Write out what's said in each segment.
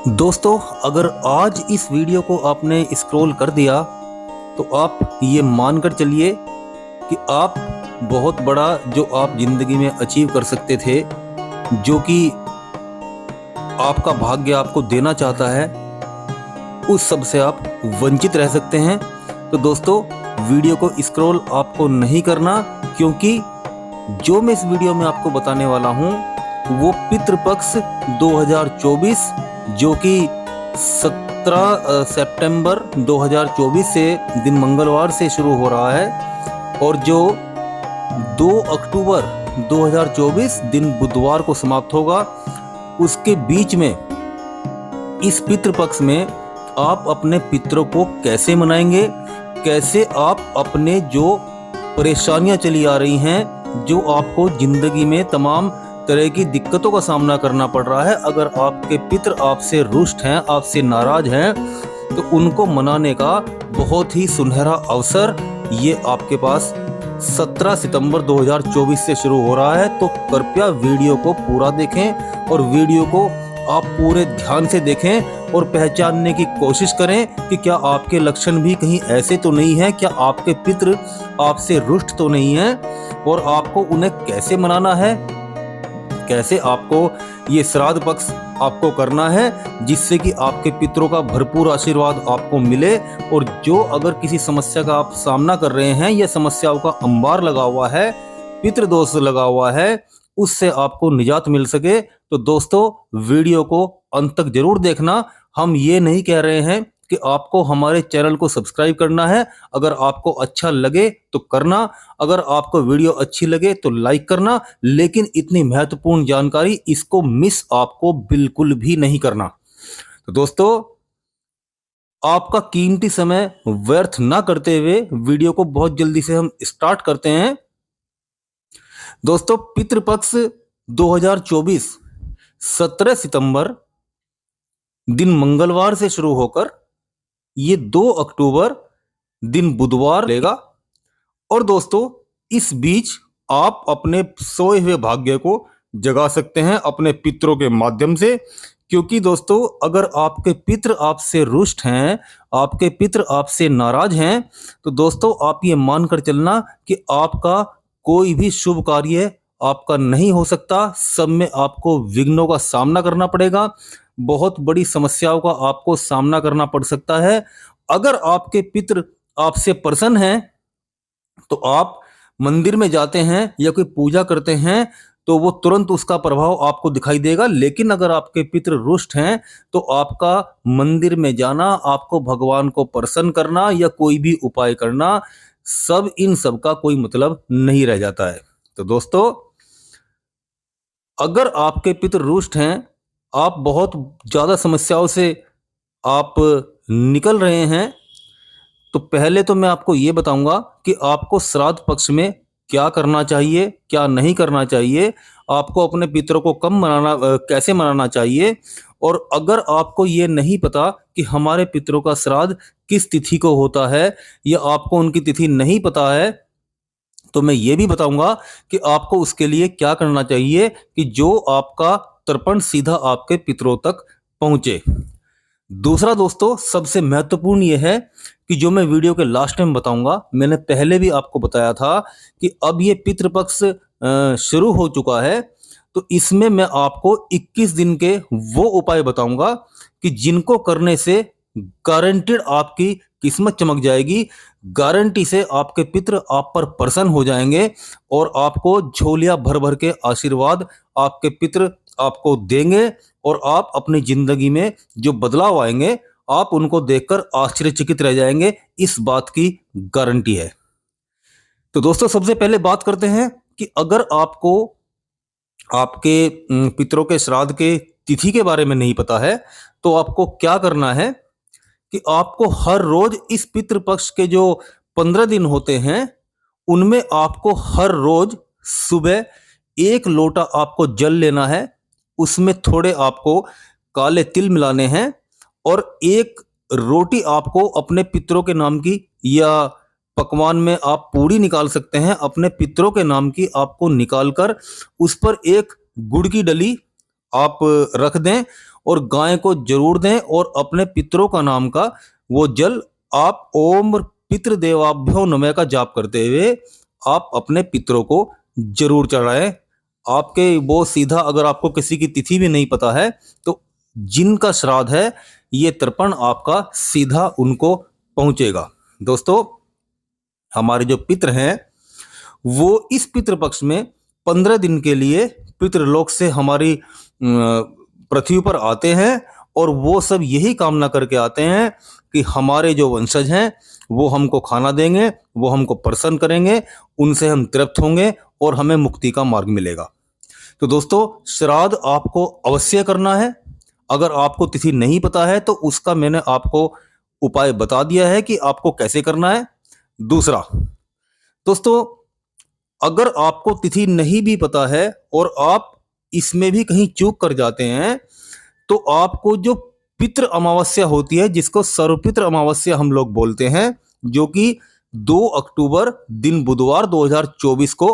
दोस्तों, अगर आज इस वीडियो को आपने स्क्रॉल कर दिया तो आप ये मानकर चलिए कि आप बहुत बड़ा जो आप ज़िंदगी में अचीव कर सकते थे, जो कि आपका भाग्य आपको देना चाहता है, उस सब से आप वंचित रह सकते हैं। तो दोस्तों, वीडियो को स्क्रॉल आपको नहीं करना, क्योंकि जो मैं इस वीडियो में आपको बताने वाला हूँ वो पितृपक्ष 2024 जो कि 17 सितंबर 2024 से दिन मंगलवार से शुरू हो रहा है और जो 2 अक्टूबर 2024 दिन बुधवार को समाप्त होगा। उसके बीच में इस पितृपक्ष में आप अपने पितरों को कैसे मनाएंगे, कैसे आप अपने जो परेशानियां चली आ रही हैं, जो आपको जिंदगी में तमाम तरह की दिक्कतों का सामना करना पड़ रहा है, अगर आपके पितर आपसे रुष्ट हैं, आपसे नाराज हैं, तो उनको मनाने का बहुत ही सुनहरा अवसर ये आपके पास 17 सितंबर 2024 से शुरू हो रहा है। तो कृपया वीडियो को पूरा देखें और वीडियो को आप पूरे ध्यान से देखें और पहचानने की कोशिश करें कि क्या आपके लक्षण भी कहीं ऐसे तो नहीं है, क्या आपके पितर आपसे रुष्ट तो नहीं है, और आपको उन्हें कैसे मनाना है, कैसे आपको ये श्राद्ध पक्ष आपको करना है जिससे कि आपके पितरों का भरपूर आशीर्वाद आपको मिले। और जो अगर किसी समस्या का आप सामना कर रहे हैं या समस्याओं का अंबार लगा हुआ है, पितृदोष लगा हुआ है, उससे आपको निजात मिल सके। तो दोस्तों, वीडियो को अंत तक जरूर देखना। हम ये नहीं कह रहे हैं कि आपको हमारे चैनल को सब्सक्राइब करना है, अगर आपको अच्छा लगे तो करना, अगर आपको वीडियो अच्छी लगे तो लाइक करना, लेकिन इतनी महत्वपूर्ण जानकारी इसको मिस आपको बिल्कुल भी नहीं करना। तो दोस्तों, आपका कीमती समय व्यर्थ ना करते हुए वीडियो को बहुत जल्दी से हम स्टार्ट करते हैं। दोस्तों, पितृपक्ष 2024 17 सितंबर दिन मंगलवार से शुरू होकर ये 2 अक्टूबर दिन बुधवार लेगा। और दोस्तों, इस बीच आप अपने सोए हुए भाग्य को जगा सकते हैं अपने पितरों के माध्यम से, क्योंकि दोस्तों, अगर आपके पितर आपसे रुष्ट हैं, आपके पितर आपसे नाराज हैं, तो दोस्तों आप ये मानकर चलना कि आपका कोई भी शुभ कार्य आपका नहीं हो सकता। सब में आपको विघ्नों का सामना करना पड़ेगा, बहुत बड़ी समस्याओं का आपको सामना करना पड़ सकता है। अगर आपके पितर आपसे प्रसन्न हैं तो आप मंदिर में जाते हैं या कोई पूजा करते हैं तो वो तुरंत उसका प्रभाव आपको दिखाई देगा। लेकिन अगर आपके पितर रुष्ट हैं तो आपका मंदिर में जाना, आपको भगवान को प्रसन्न करना या कोई भी उपाय करना, सब इन सब का कोई मतलब नहीं रह जाता है। तो दोस्तों, अगर आपके पितर रुष्ट हैं, आप बहुत ज़्यादा समस्याओं से आप निकल रहे हैं, तो पहले तो मैं आपको ये बताऊंगा कि आपको श्राद्ध पक्ष में क्या करना चाहिए, क्या नहीं करना चाहिए, आपको अपने पितरों को कैसे मनाना चाहिए। और अगर आपको ये नहीं पता कि हमारे पितरों का श्राद्ध किस तिथि को होता है या आपको उनकी तिथि नहीं पता है, तो मैं ये भी बताऊंगा कि आपको उसके लिए क्या करना चाहिए कि जो आपका तर्पण सीधा आपके पितरों तक पहुंचे। दूसरा दोस्तों, सबसे महत्वपूर्ण यह है कि जो मैं वीडियो के लास्ट में बताऊंगा, मैंने पहले भी आपको बताया था कि अब ये पितृपक्ष शुरू हो चुका है, तो इसमें मैं आपको 21 दिन के वो उपाय बताऊंगा कि जिनको करने से गारंटेड आपकी किस्मत चमक जाएगी, गारंटी से आपके पितर आप पर प्रसन्न हो जाएंगे और आपको झोलियां भर भर के आशीर्वाद आपके पितर आपको देंगे और आप अपनी जिंदगी में जो बदलाव आएंगे आप उनको देखकर आश्चर्यचकित रह जाएंगे, इस बात की गारंटी है। तो दोस्तों, सबसे पहले बात करते हैं कि अगर आपको आपके पितरों के श्राद्ध के तिथि के बारे में नहीं पता है तो आपको क्या करना है कि आपको हर रोज इस पितृपक्ष के जो 15 दिन होते हैं उनमें आपको हर रोज सुबह 1 लोटा आपको जल लेना है, उसमें थोड़े आपको काले तिल मिलाने हैं और 1 रोटी आपको अपने पितरों के नाम की, या पकवान में आप पूड़ी निकाल सकते हैं, अपने पितरों के नाम की आपको निकालकर उस पर 1 गुड़ की डली आप रख दें और गाय को जरूर दें और अपने पितरों का नाम का वो जल आप ओम पितृदेवाभ्यो नमः का जाप करते हुए आप अपने पितरों को जरूर चढ़ाएं। आपके वो सीधा, अगर आपको किसी की तिथि भी नहीं पता है तो जिनका श्राद्ध है ये तर्पण आपका सीधा उनको पहुंचेगा। दोस्तों, हमारे जो पितृ हैं वो इस पितृपक्ष में 15 दिन के लिए पितृलोक से हमारी पृथ्वी पर आते हैं और वो सब यही कामना करके आते हैं कि हमारे जो वंशज हैं वो हमको खाना देंगे, वो हमको प्रसन्न करेंगे, उनसे हम तृप्त होंगे और हमें मुक्ति का मार्ग मिलेगा। तो दोस्तों, श्राद्ध आपको अवश्य करना है। अगर आपको तिथि नहीं पता है तो उसका मैंने आपको उपाय बता दिया है कि आपको कैसे करना है। दूसरा दोस्तों, अगर आपको तिथि नहीं भी पता है और आप इसमें भी कहीं चूक कर जाते हैं तो आपको जो पितृ अमावस्या होती है, जिसको सर्वपितृ अमावस्या हम लोग बोलते हैं, जो कि 2 अक्टूबर दिन बुधवार 2024 को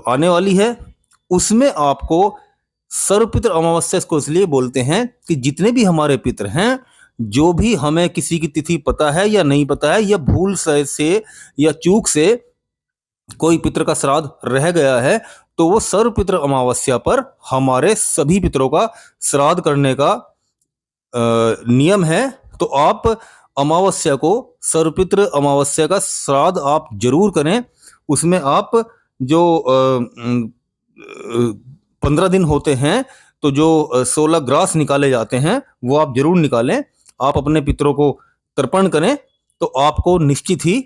आने वाली है, उसमें आपको सर्वपितृ अमावस्या इसको इसलिए बोलते हैं कि जितने भी हमारे पितृ हैं, जो भी हमें किसी की तिथि पता है या नहीं पता है या भूल से या चूक से कोई पितृ का श्राद्ध रह गया है, तो वो सर्वपितृ अमावस्या पर हमारे सभी पितरों का श्राद्ध करने का नियम है। तो आप अमावस्या को, सर्वपितृ अमावस्या का श्राद्ध आप जरूर करें। उसमें आप जो 15 दिन होते हैं तो जो 16 ग्रास निकाले जाते हैं वो आप जरूर निकालें। आप अपने पितरों को तर्पण करें तो आपको निश्चित ही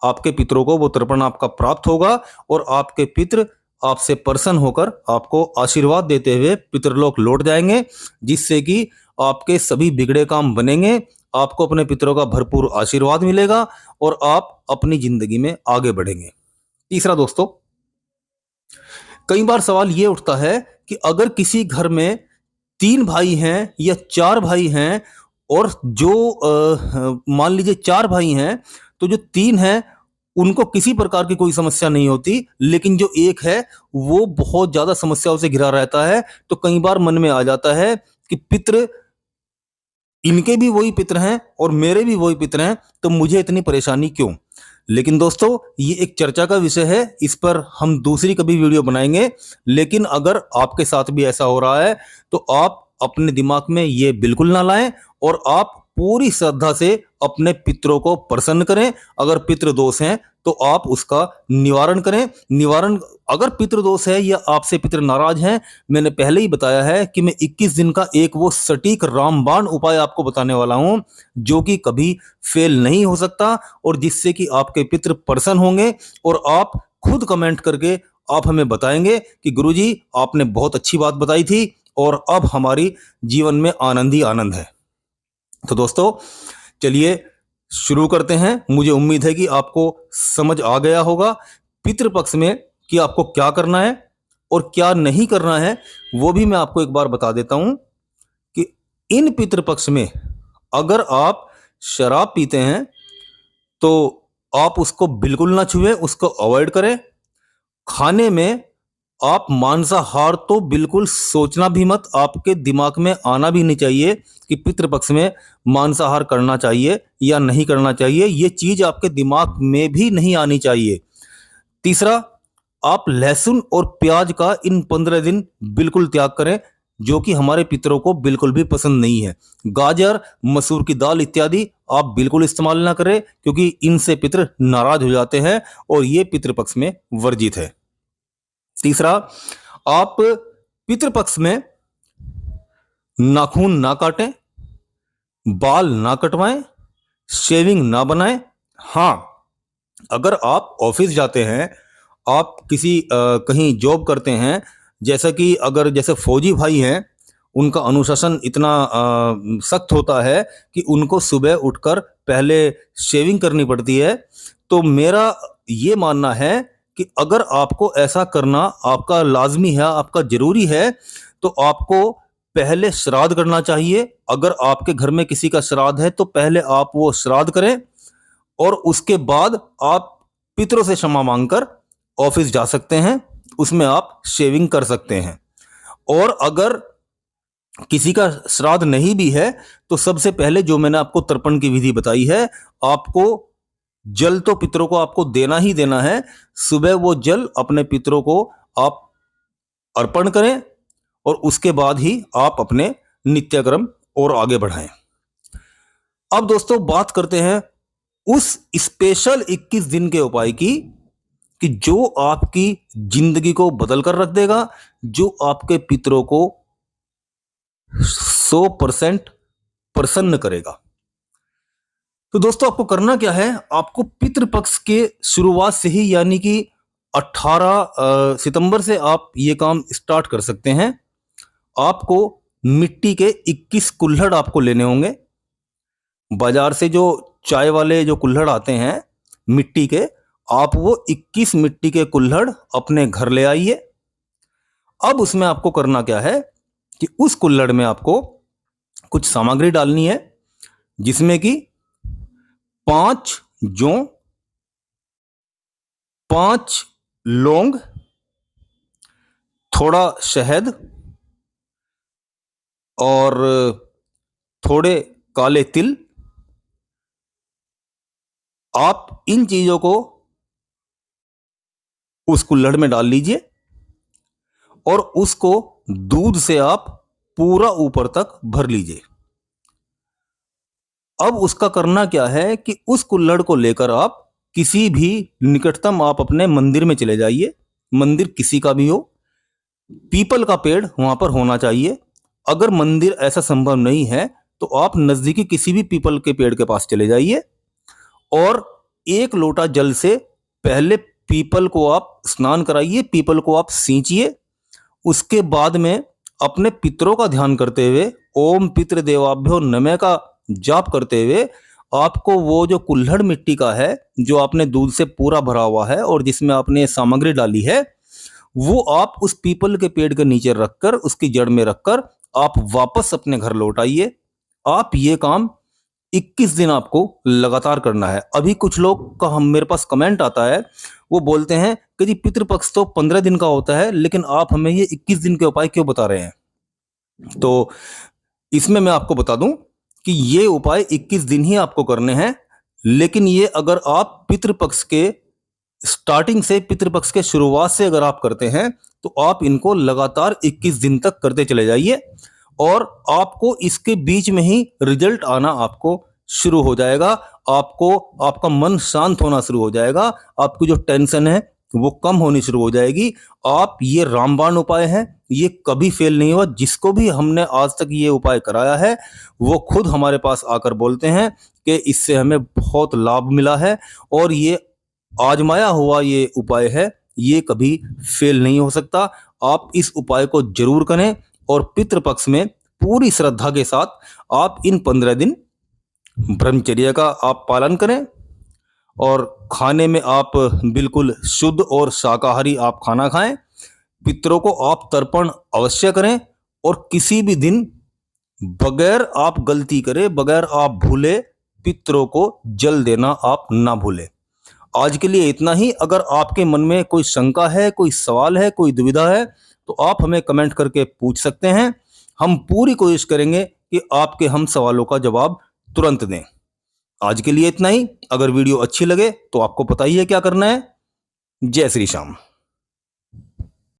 आपके पितरों को वो तर्पण आपका प्राप्त होगा और आपके पितृ आपसे प्रसन्न होकर आपको आशीर्वाद देते हुए पितृलोक लौट जाएंगे, जिससे कि आपके सभी बिगड़े काम बनेंगे, आपको अपने पितरों का भरपूर आशीर्वाद मिलेगा और आप अपनी जिंदगी में आगे बढ़ेंगे। तीसरा दोस्तों, कई बार सवाल ये उठता है कि अगर किसी घर में 3 भाई हैं या 4 भाई हैं और जो मान लीजिए 4 भाई हैं तो जो 3 हैं उनको किसी प्रकार की कोई समस्या नहीं होती, लेकिन जो एक है वो बहुत ज्यादा समस्याओं से घिरा रहता है, तो कई बार मन में आ जाता है कि पितृ, इनके भी वही पितृ हैं और मेरे भी वही पितृ हैं, तो मुझे इतनी परेशानी क्यों। लेकिन दोस्तों, ये एक चर्चा का विषय है, इस पर हम दूसरी कभी वीडियो बनाएंगे। लेकिन अगर आपके साथ भी ऐसा हो रहा है तो आप अपने दिमाग में ये बिल्कुल ना लाएं और आप पूरी श्रद्धा से अपने पितरों को प्रसन्न करें। अगर पितृ दोष हैं तो आप उसका निवारण करें। निवारण, अगर पितृ दोष है या आपसे पितृ नाराज हैं, मैंने पहले ही बताया है कि मैं 21 दिन का एक वो सटीक रामबाण उपाय आपको बताने वाला हूं जो कि कभी फेल नहीं हो सकता और जिससे कि आपके पितृ प्रसन्न होंगे और आप खुद कमेंट करके आप हमें बताएंगे कि गुरुजी आपने बहुत अच्छी बात बताई थी और अब हमारी जीवन में आनंद ही आनंद है। तो दोस्तों, चलिए शुरू करते हैं। मुझे उम्मीद है कि आपको समझ आ गया होगा पितृपक्ष में कि आपको क्या करना है और क्या नहीं करना है। वो भी मैं आपको एक बार बता देता हूं कि इन पितृपक्ष में अगर आप शराब पीते हैं तो आप उसको बिल्कुल ना छुएं, उसको अवॉइड करें। खाने में आप मांसाहार तो बिल्कुल सोचना भी मत, आपके दिमाग में आना भी नहीं चाहिए कि पितृपक्ष में मांसाहार करना चाहिए या नहीं करना चाहिए, ये चीज आपके दिमाग में भी नहीं आनी चाहिए। तीसरा, आप लहसुन और प्याज का इन 15 दिन बिल्कुल त्याग करें, जो कि हमारे पितरों को बिल्कुल भी पसंद नहीं है। गाजर, मसूर की दाल इत्यादि आप बिल्कुल इस्तेमाल ना करें, क्योंकि इनसे पितृ नाराज हो जाते हैं और ये पितृपक्ष में वर्जित है। तीसरा, आप पितृपक्ष में नाखून ना काटें, बाल ना कटवाएं, शेविंग ना बनाएं। हाँ, अगर आप ऑफिस जाते हैं, आप किसी कहीं जॉब करते हैं, जैसा कि अगर जैसे फौजी भाई हैं, उनका अनुशासन इतना सख्त होता है कि उनको सुबह उठकर पहले शेविंग करनी पड़ती है, तो मेरा ये मानना है कि अगर आपको ऐसा करना आपका लाजमी है, आपका जरूरी है, तो आपको पहले श्राद्ध करना चाहिए। अगर आपके घर में किसी का श्राद्ध है तो पहले आप वो श्राद्ध करें और उसके बाद आप पितरों से क्षमा मांगकर ऑफिस जा सकते हैं, उसमें आप शेविंग कर सकते हैं। और अगर किसी का श्राद्ध नहीं भी है तो सबसे पहले जो मैंने आपको तर्पण की विधि बताई है, आपको जल तो पितरों को आपको देना ही देना है। सुबह वो जल अपने पितरों को आप अर्पण करें और उसके बाद ही आप अपने नित्यक्रम और आगे बढ़ाएं। अब दोस्तों बात करते हैं उस स्पेशल 21 दिन के उपाय की कि जो आपकी जिंदगी को बदल कर रख देगा, जो आपके पितरों को 100% प्रसन्न करेगा। तो दोस्तों आपको करना क्या है, आपको पितृपक्ष के शुरुआत से ही यानी कि 18 सितंबर से आप ये काम स्टार्ट कर सकते हैं। आपको मिट्टी के 21 कुल्हड़ आपको लेने होंगे। बाजार से जो चाय वाले जो कुल्हड़ आते हैं मिट्टी के, आप वो 21 मिट्टी के कुल्हड़ अपने घर ले आइए। अब उसमें आपको करना क्या है कि उस कुल्हड़ में आपको कुछ सामग्री डालनी है, जिसमें कि 5 जौ, 5 लौंग, थोड़ा शहद और थोड़े काले तिल। आप इन चीजों को उस कुल्हड़ में डाल लीजिए और उसको दूध से आप पूरा ऊपर तक भर लीजिए। अब उसका करना क्या है कि उस कुल्हड़ को लेकर आप किसी भी निकटतम आप अपने मंदिर में चले जाइए। मंदिर किसी का भी हो, पीपल का पेड़ वहां पर होना चाहिए। अगर मंदिर ऐसा संभव नहीं है तो आप नजदीकी किसी भी पीपल के पेड़ के पास चले जाइए और 1 लोटा जल से पहले पीपल को आप स्नान कराइए, पीपल को आप सींचिए। उसके बाद में अपने पितरों का ध्यान करते हुए ओम पितृदेवाभ्यो नमः का जाप करते हुए आपको वो जो कुल्हड़ मिट्टी का है, जो आपने दूध से पूरा भरा हुआ है और जिसमें आपने सामग्री डाली है, वो आप उस पीपल के पेड़ के नीचे रखकर, उसकी जड़ में रखकर आप वापस अपने घर लौट आइए। आप ये काम 21 दिन आपको लगातार करना है। अभी कुछ लोग का मेरे पास कमेंट आता है, वो बोलते हैं कि जी पितृपक्ष तो 15 दिन का होता है, लेकिन आप हमें ये 21 दिन के उपाय क्यों बता रहे हैं? तो इसमें मैं आपको बता दूं कि ये उपाय 21 दिन ही आपको करने हैं, लेकिन ये अगर आप पितृपक्ष के स्टार्टिंग से, पितृपक्ष के शुरुआत से अगर आप करते हैं तो आप इनको लगातार 21 दिन तक करते चले जाइए और आपको इसके बीच में ही रिजल्ट आना आपको शुरू हो जाएगा। आपको आपका मन शांत होना शुरू हो जाएगा, आपकी जो टेंशन है वो कम होनी शुरू हो जाएगी। आप ये रामबाण उपाय है, ये कभी फेल नहीं हुआ। जिसको भी हमने आज तक ये उपाय कराया है वो खुद हमारे पास आकर बोलते हैं कि इससे हमें बहुत लाभ मिला है और ये आजमाया हुआ ये उपाय है, ये कभी फेल नहीं हो सकता। आप इस उपाय को जरूर करें और पितृपक्ष में पूरी श्रद्धा के साथ आप इन 15 दिन ब्रह्मचर्य का आप पालन करें और खाने में आप बिल्कुल शुद्ध और शाकाहारी आप खाना खाएं। पितरों को आप तर्पण अवश्य करें और किसी भी दिन बगैर आप गलती करें, बगैर आप भूले, पितरों को जल देना आप ना भूलें। आज के लिए इतना ही। अगर आपके मन में कोई शंका है, कोई सवाल है, कोई दुविधा है तो आप हमें कमेंट करके पूछ सकते हैं। हम पूरी कोशिश करेंगे कि आपके हम सवालों का जवाब तुरंत दें। आज के लिए इतना ही। अगर वीडियो अच्छी लगे तो आपको पता ही है क्या करना है। जय श्री श्याम।